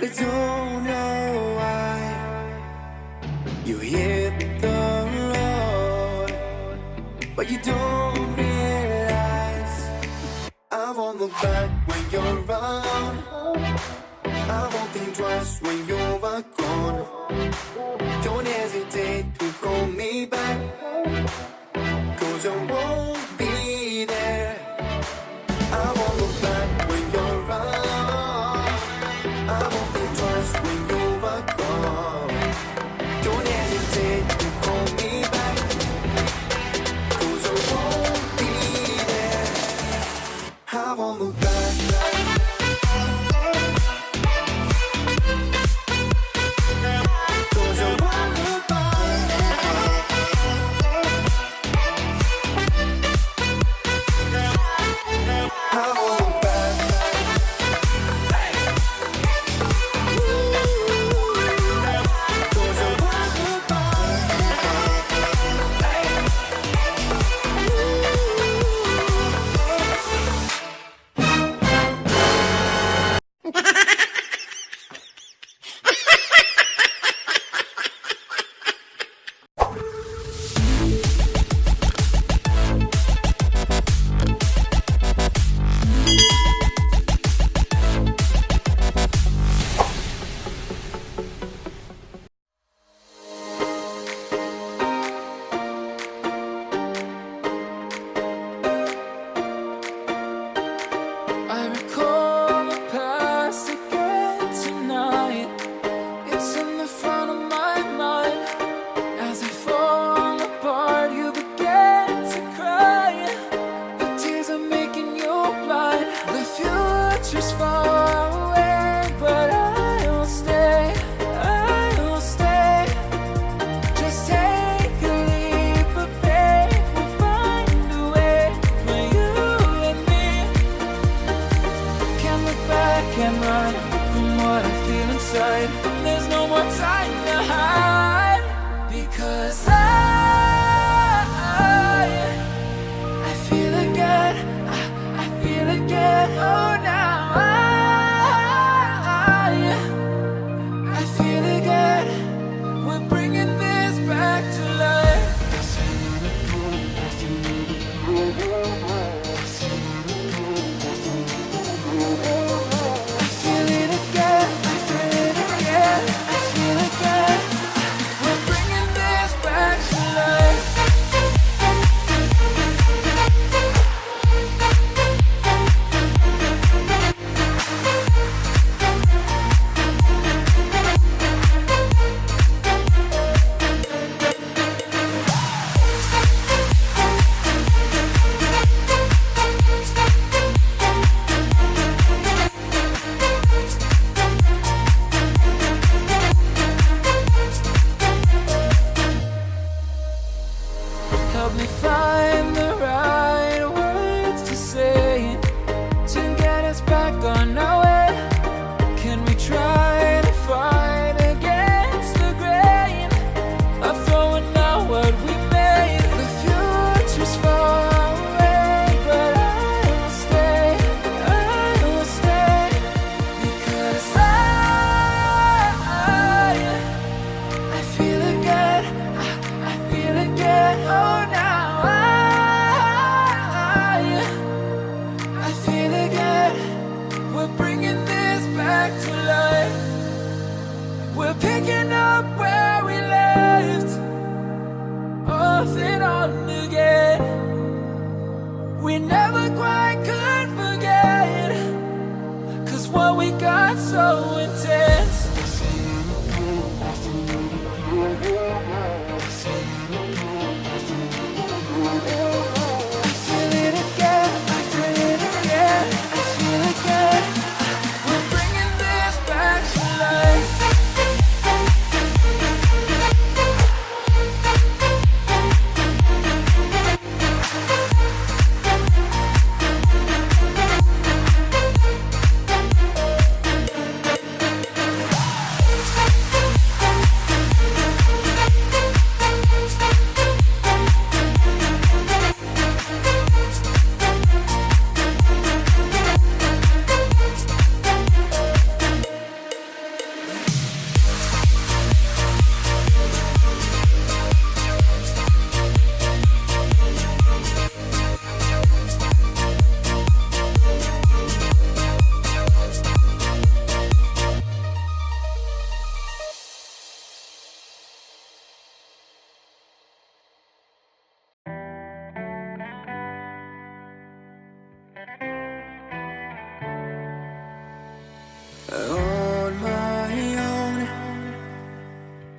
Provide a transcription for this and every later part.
But I don't know why you hit the road, but you don't realize I won't look back when you're around. I won't think twice when you're gone. Don't hesitate to call me back, 'cause I won't be there. I won't look back when you're around. I won't think twice when you're gone. Don't hesitate to call me back, 'cause I won't be there. I won't look back. I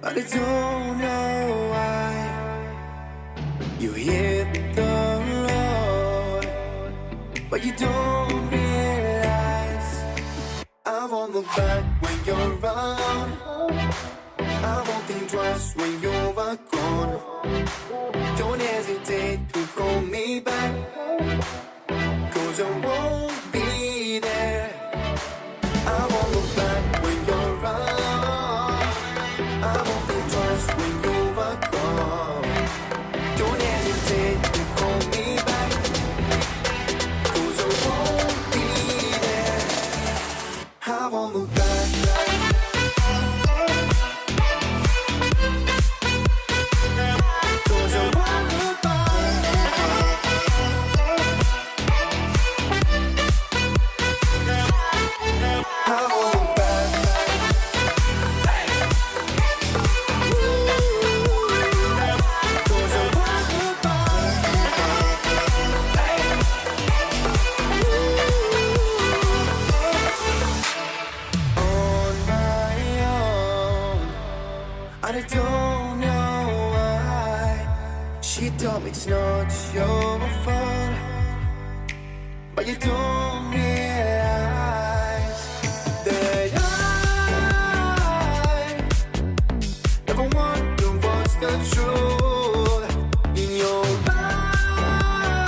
I don't know why you hit the road, but you don't realize I won't look back when you're around. I won't think twice when you're gone. Don't hesitate to call me back, 'cause I won't be there. I won't look back when you're around. I won't think twice when you're gone. Don't hesitate to call me back, 'cause I won't be there. I won't look back. I don't know why she told me it's not your fault, but you don't realize that I never wonder what's the truth in your eyes.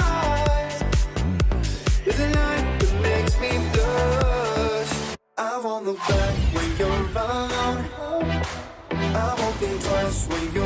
There's a light that makes me blush. I won't look back when you're around. I won't think twice when you